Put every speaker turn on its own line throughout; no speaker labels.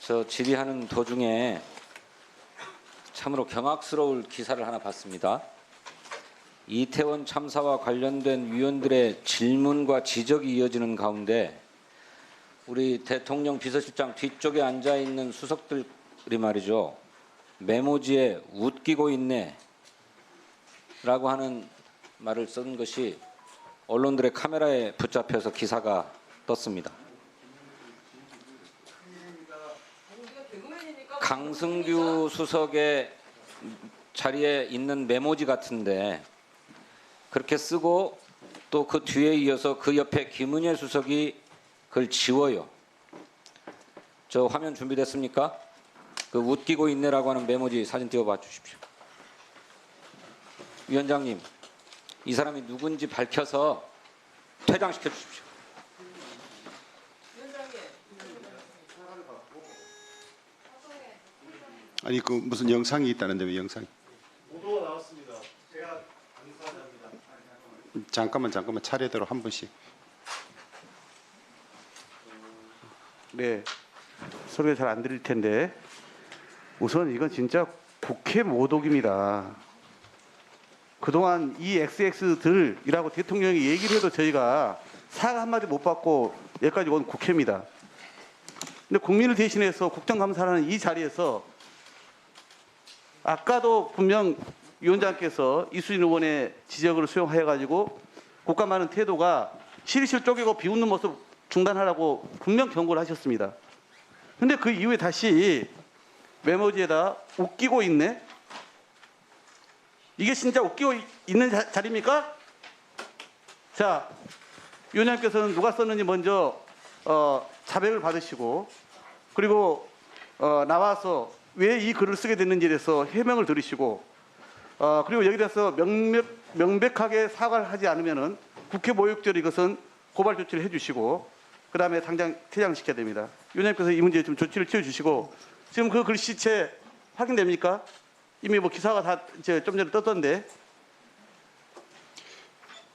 저 질의하는 도중에 참으로 경악스러울 기사를 하나 봤습니다. 이태원 참사와 관련된 위원들의 질문과 지적이 이어지는 가운데 우리 대통령 비서실장 뒤쪽에 앉아있는 수석들이 말이죠. 메모지에 웃기고 있네 라고 하는 말을 쓴 것이 언론들의 카메라에 붙잡혀서 기사가 떴습니다. 강승규 수석의 자리에 있는 메모지 같은데 그렇게 쓰고 또 그 뒤에 이어서 그 옆에 김은혜 수석이 그걸 지워요. 저 화면 준비됐습니까? 그 웃기고 있네라고 하는 메모지 사진 띄워봐 주십시오. 위원장님, 이 사람이 누군지 밝혀서 퇴장시켜 주십시오.
아니 그 무슨 영상이 있다는데 왜 영상이?
보도가 나왔습니다. 제가 감사합니다.
잠깐만 차례대로 한 분씩.
네, 소리가 잘 안 들릴 텐데 우선 이건 진짜 국회 모독입니다. 그동안 이 XX들이라고 대통령이 얘기를 해도 저희가 사과 한마디 못 받고 여기까지 온 국회입니다. 근데 국민을 대신해서 국정감사하는 이 자리에서 아까도 분명 위원장께서 이수진 의원의 지적을 수용하여가지고 국감하는 태도가 실실 쪼개고 비웃는 모습 중단하라고 분명 경고를 하셨습니다. 근데 그 이후에 다시 메모지에다 웃기고 있네? 이게 진짜 웃기고 있는 자리입니까? 자, 위원장께서는 누가 썼는지 먼저 자백을 받으시고 그리고 나와서 왜 이 글을 쓰게 됐는지에 대해서 해명을 들으시고 그리고 여기 대해서 명백하게 사과를 하지 않으면은 국회 모욕죄로 이것은 고발 조치를 해주시고 그 다음에 당장 퇴장시켜야 됩니다. 위원장께서 이 문제에 좀 조치를 취해주시고 지금 그 글씨체 확인됩니까? 이미 뭐 기사가 다 좀 전에 떴던데.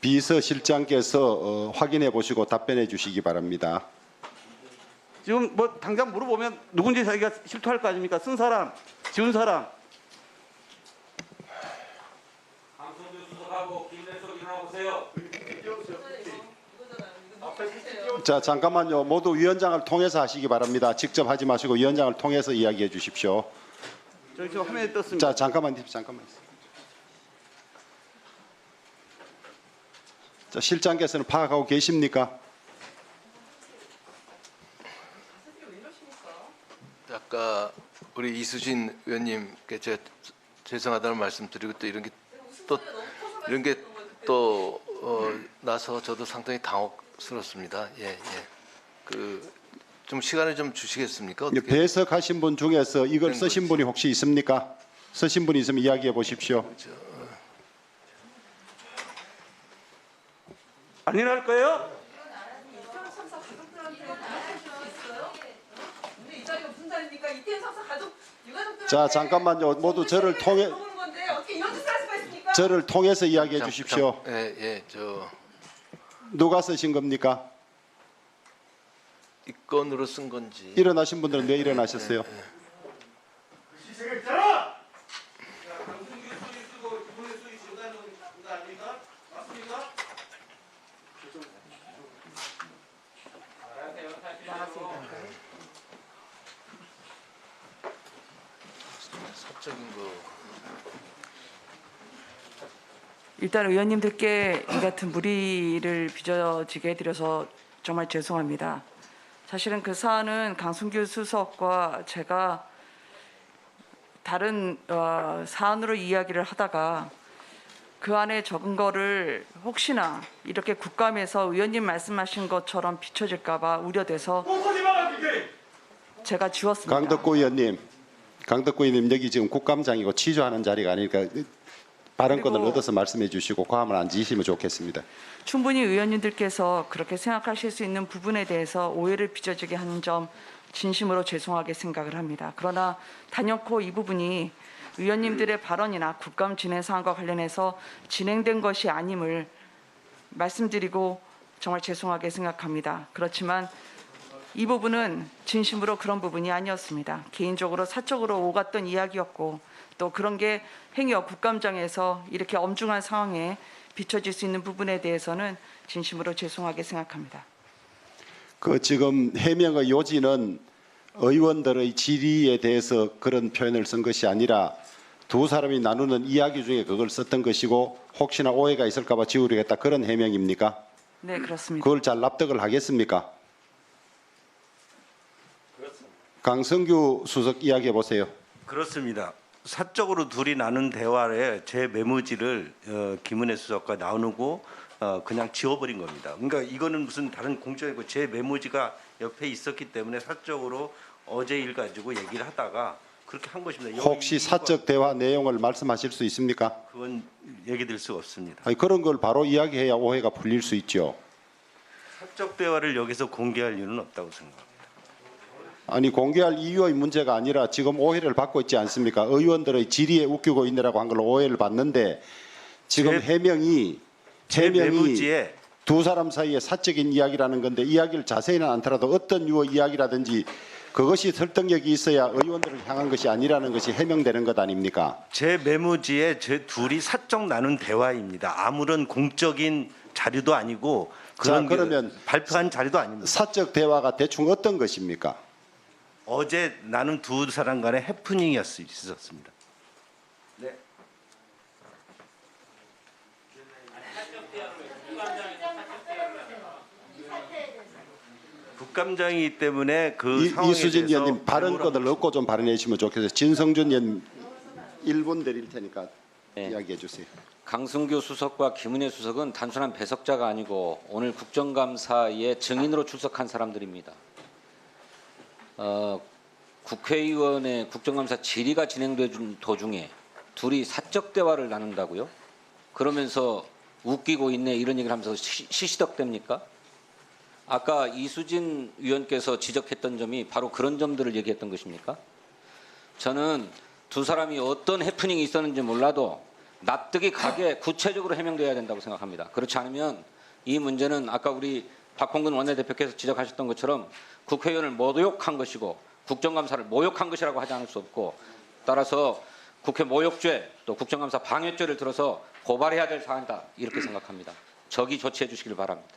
비서실장께서 확인해 보시고 답변해 주시기 바랍니다.
지금 뭐 당장 물어보면 누군지 자기가 실토할 거 아닙니까? 쓴 사람, 지운 사람.
강승규 수석하고 김은혜 수석 일어나보세요.
자 잠깐만요. 모두 위원장을 통해서 하시기 바랍니다. 직접 하지 마시고 위원장을 통해서 이야기해 주십시오.
저기 지금 화면에 떴습니다.
자 잠깐만. 자 실장께서는 파악하고 계십니까?
아까 우리 이수진 의원님께 제가 죄송하다는 말씀드리고 또 이런 게 또 나서 저도 상당히 당혹스럽습니다. 예. 그 좀 시간을 좀 주시겠습니까? 어떻게?
배석하신 분 중에서 이걸 쓰신 분이 혹시 있습니까? 쓰신 분이 있으면 이야기해 보십시오.
아니랄 거예요?
자 잠깐만요. 모두 저를 통해서 이야기해 주십시오. 누가 쓰신 겁니까?
이 건으로 쓴 건지.
일어나신 분들은 왜 일어나셨어요?
사적인 거.
일단 의원님들께 이 같은 무리를 빚어지게 해드려서 정말 죄송합니다. 사실은 그 사안은 강승규 수석과 제가 다른 사안으로 이야기를 하다가 그 안에 적은 거를 혹시나 이렇게 국감에서 의원님 말씀하신 것처럼 비춰질까 봐 우려돼서 제가 지웠습니다.
강덕구 의원님 여기 지금 국감장이고 취조하는 자리가 아니니까 발언권을 얻어서 말씀해 주시고 과함을 안 지시면 좋겠습니다.
충분히 의원님들께서 그렇게 생각하실 수 있는 부분에 대해서 오해를 빚어지게 하는 점 진심으로 죄송하게 생각을 합니다. 그러나 단연코 이 부분이 의원님들의 발언이나 국감 진행 사항과 관련해서 진행된 것이 아님을 말씀드리고 정말 죄송하게 생각합니다. 그렇지만 이 부분은 진심으로 그런 부분이 아니었습니다. 개인적으로 사적으로 오갔던 이야기였고 또 그런 게 행여 국감장에서 이렇게 엄중한 상황에 비춰질 수 있는 부분에 대해서는 진심으로 죄송하게 생각합니다.
그 지금 해명의 요지는 의원들의 질의에 대해서 그런 표현을 쓴 것이 아니라 두 사람이 나누는 이야기 중에 그걸 썼던 것이고 혹시나 오해가 있을까 봐 지우려겠다 그런 해명입니까?
네, 그렇습니다.
그걸 잘 납득을 하겠습니까? 강성규 수석 이야기해 보세요.
그렇습니다. 사적으로 둘이 나눈 대화에 제 메모지를 김은혜 수석과 나누고 그냥 지워버린 겁니다. 그러니까 이거는 무슨 다른 공적이고 제 메모지가 옆에 있었기 때문에 사적으로 어제 일 가지고 얘기를 하다가 그렇게 한 것입니다.
혹시 사적 대화 내용을 말씀하실 수 있습니까?
그건 얘기 드릴 수가 없습니다.
아니, 그런 걸 바로 이야기해야 오해가 풀릴 수 있죠.
사적 대화를 여기서 공개할 이유는 없다고 생각합니다.
아니 공개할 이유의 문제가 아니라 지금 오해를 받고 있지 않습니까? 의원들의 질의에 웃기고 있느라고 한 걸로 오해를 받는데 지금 해명이
제 메모지에
두 사람 사이의 사적인 이야기라는 건데 이야기를 자세히는 않더라도 어떤 유의 이야기라든지 그것이 설득력이 있어야 의원들을 향한 것이 아니라는 것이 해명되는 것 아닙니까?
제 메모지에 제 둘이 사적 나눈 대화입니다. 아무런 공적인 자료도 아니고 그런
자, 그러면
발표한 자료도 아닙니다.
사적 대화가 대충 어떤 것입니까?
어제 나눈 두 사람 간의 해프닝이었습니다. 네. 국감장이기 때문에 그 상황에
이수진
대해서
의원님 발언권을 얻고 좀 발언해 주시면 좋겠어요. 진성준 의원 1분 드릴 테니까
네.
이야기해 주세요.
강승규 수석과 김은혜 수석은 단순한 배석자가 아니고 오늘 국정감사에 증인으로 출석한 사람들입니다. 국회의원의 국정감사 질의가 진행되는 도중에 둘이 사적 대화를 나눈다고요? 그러면서 웃기고 있네 이런 얘기를 하면서 시시덕댑니까? 아까 이수진 위원께서 지적했던 점이 바로 그런 점들을 얘기했던 것입니까? 저는 두 사람이 어떤 해프닝이 있었는지 몰라도 납득이 가게 구체적으로 해명돼야 된다고 생각합니다. 그렇지 않으면 이 문제는 아까 우리 박홍근 원내대표께서 지적하셨던 것처럼 국회의원을 모욕한 것이고 국정감사를 모욕한 것이라고 하지 않을 수 없고 따라서 국회 모욕죄 또 국정감사 방해죄를 들어서 고발해야 될 사안이다 이렇게 생각합니다. 적이 조치해 주시길 바랍니다.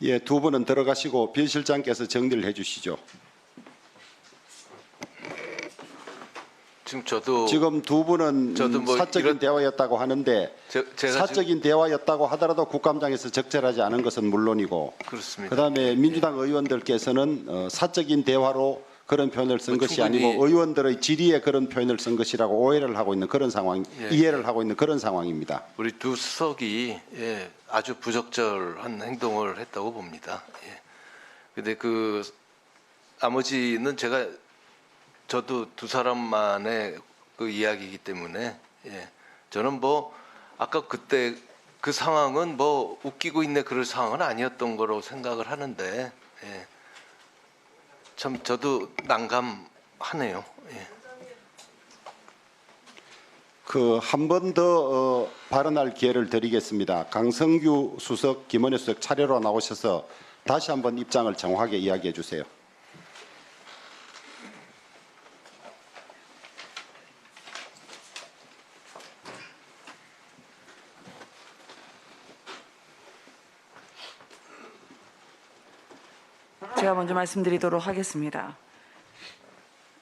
예, 두 분은 들어가시고 변 실장께서 정리를 해 주시죠.
지금 저도
지금 두 분은
저도 뭐
사적인
이런-
대화였다고 하는데
제가
사적인 대화였다고 하더라도 국감장에서 적절하지 않은 것은 물론이고
그렇습니다.
그다음에 민주당 의원들께서는 사적인 대화로 그런 표현을 쓴
뭐
것이
충분히-
아니고 의원들의 질의에 그런 표현을 쓴 것이라고 오해를 하고 있는 그런 상황,
예.
이해를 하고 있는 그런 상황입니다.
우리 두 수석이 아주 부적절한 행동을 했다고 봅니다. 근데 그 나머지는 저도 두 사람만의 그 이야기이기 때문에 저는 뭐 아까 그때 그 상황은 뭐 웃기고 있네 그럴 상황은 아니었던 거로 생각을 하는데 참 저도 난감하네요.
그 한 번 더 발언할 기회를 드리겠습니다. 강성규 수석, 김원효 수석 차례로 나오셔서 다시 한번 입장을 정확하게 이야기해 주세요.
제가 먼저 말씀드리도록 하겠습니다.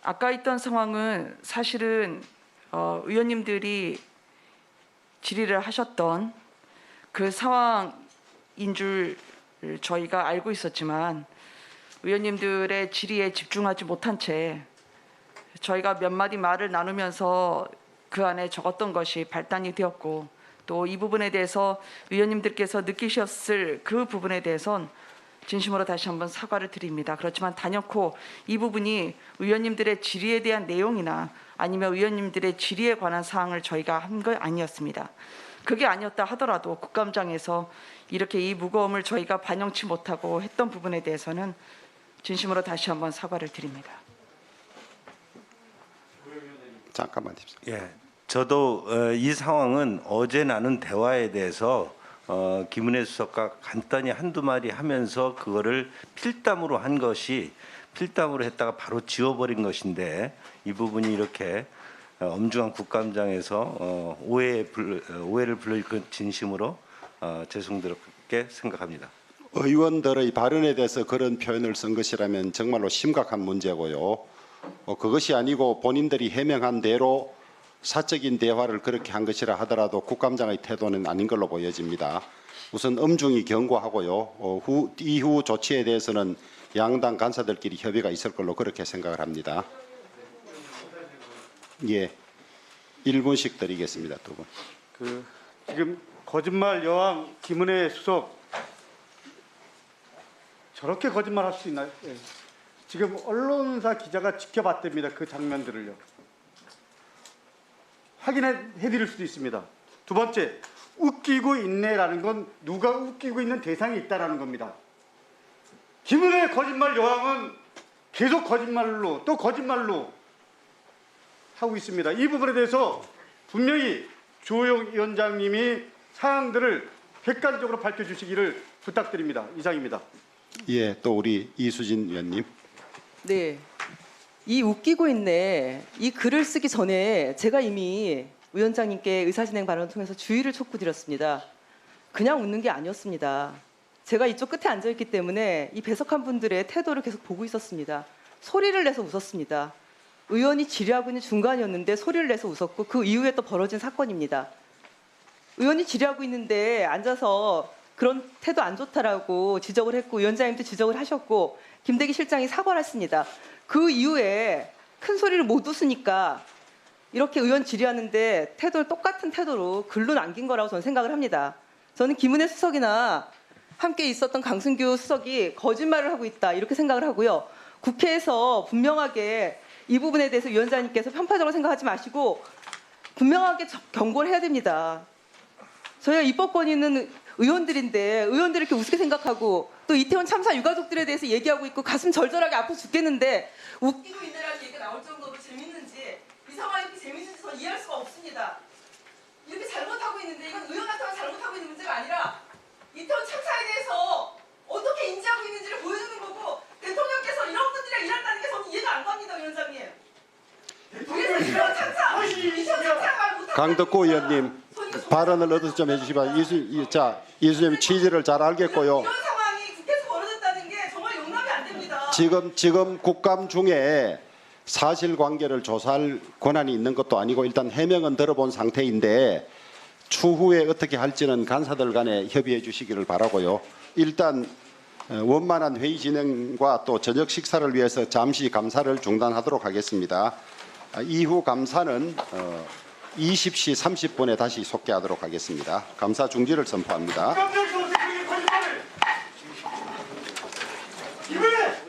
아까 있던 상황은 사실은 의원님들이 질의를 하셨던 그 상황인 줄 저희가 알고 있었지만 의원님들의 질의에 집중하지 못한 채 저희가 몇 마디 말을 나누면서 그 안에 적었던 것이 발단이 되었고 또 이 부분에 대해서 의원님들께서 느끼셨을 그 부분에 대해선 진심으로 다시 한번 사과를 드립니다. 그렇지만 단연코 이 부분이 의원님들의 질의에 대한 내용이나 아니면 의원님들의 질의에 관한 사항을 저희가 한 거 아니었습니다. 그게 아니었다 하더라도 국감장에서 이렇게 이 무거움을 저희가 반영치 못하고 했던 부분에 대해서는 진심으로 다시 한번 사과를 드립니다.
잠깐만 십시오.
예, 저도 이 상황은 어제 나눈 대화에 대해서 김은혜 수석과 간단히 한두 마디 하면서 그거를 필담으로 한 것이 필담으로 했다가 바로 지워버린 것인데 이 부분이 이렇게 엄중한 국감장에서 오해를 불러일 건 진심으로 죄송스럽게 생각합니다.
의원들의 발언에 대해서 그런 표현을 쓴 것이라면 정말로 심각한 문제고요. 그것이 아니고 본인들이 해명한 대로 사적인 대화를 그렇게 한 것이라 하더라도 국감장의 태도는 아닌 걸로 보여집니다. 우선 엄중히 경고하고요. 이후 조치에 대해서는 양당 간사들끼리 협의가 있을 걸로 그렇게 생각을 합니다. 예, 1분씩 드리겠습니다. 두 분.
지금 거짓말 여왕 김은혜 수석 저렇게 거짓말할 수 있나요? 예. 지금 언론사 기자가 지켜봤답니다. 그 장면들을요. 확인해드릴 수도 있습니다. 두 번째, 웃기고 있네라는 건 누가 웃기고 있는 대상이 있다라는 겁니다. 김은혜 거짓말 여왕은 계속 거짓말로 또 거짓말로 하고 있습니다. 이 부분에 대해서 분명히 주호영 위원장님이 사항들을 객관적으로 밝혀주시기를 부탁드립니다. 이상입니다.
예, 또 우리 이수진 위원님.
네. 이 웃기고 있네. 이 글을 쓰기 전에 제가 이미 위원장님께 의사진행 발언을 통해서 주의를 촉구드렸습니다. 그냥 웃는 게 아니었습니다. 제가 이쪽 끝에 앉아있기 때문에 이 배석한 분들의 태도를 계속 보고 있었습니다. 소리를 내서 웃었습니다. 의원이 질의하고 있는 중간이었는데 소리를 내서 웃었고 그 이후에 또 벌어진 사건입니다. 의원이 질의하고 있는데 앉아서 그런 태도 안 좋다라고 지적을 했고 위원장님도 지적을 하셨고 김대기 실장이 사과를 했습니다. 그 이후에 큰 소리를 못 웃으니까 이렇게 의원 질의하는데 태도를 똑같은 태도로 글로 남긴 거라고 저는 생각을 합니다. 저는 김은혜 수석이나 함께 있었던 강승규 수석이 거짓말을 하고 있다 이렇게 생각을 하고요. 국회에서 분명하게 이 부분에 대해서 위원장님께서 편파적으로 생각하지 마시고 분명하게 경고를 해야 됩니다. 저희가 입법권이 있는 의원들인데 의원들을 이렇게 우습게 생각하고 또 이태원 참사 유가족들에 대해서 얘기하고 있고 가슴 절절하게 아파 죽겠는데 웃기고 있네라는 얘기가 나올 정도로 재밌는지 이 상황이 이렇게 재밌는지 저는 이해할 수가 없습니다. 이렇게 잘못하고 있는데 이건 의원한테만 잘못하고 있는 문제가 아니라 이태원 참사에 대해서 어떻게 인지하고 있는지를 보여주는 거고 대통령께서 이런 분들이랑 일한다는 게 저는 이해가 안 갑니다, 위원장님. 그래서 이태원 참사, 이태원 참사 말 못하고
강덕구 의원님 발언을 얻어서 좀 해주시면 이수님 취지를 잘 알겠고요.
이런 상황이 국회에서 벌어졌다는 게 정말 용납이 안 됩니다.
지금 국감 중에 사실관계를 조사할 권한이 있는 것도 아니고 일단 해명은 들어본 상태인데 추후에 어떻게 할지는 간사들 간에 협의해 주시기를 바라고요. 일단 원만한 회의 진행과 또 저녁 식사를 위해서 잠시 감사를 중단하도록 하겠습니다. 이후 감사는 20시 30분에 다시 속개하도록 하겠습니다. 감사 중지를 선포합니다.
깜짝 놀랐어요. 거짓말을. 이번에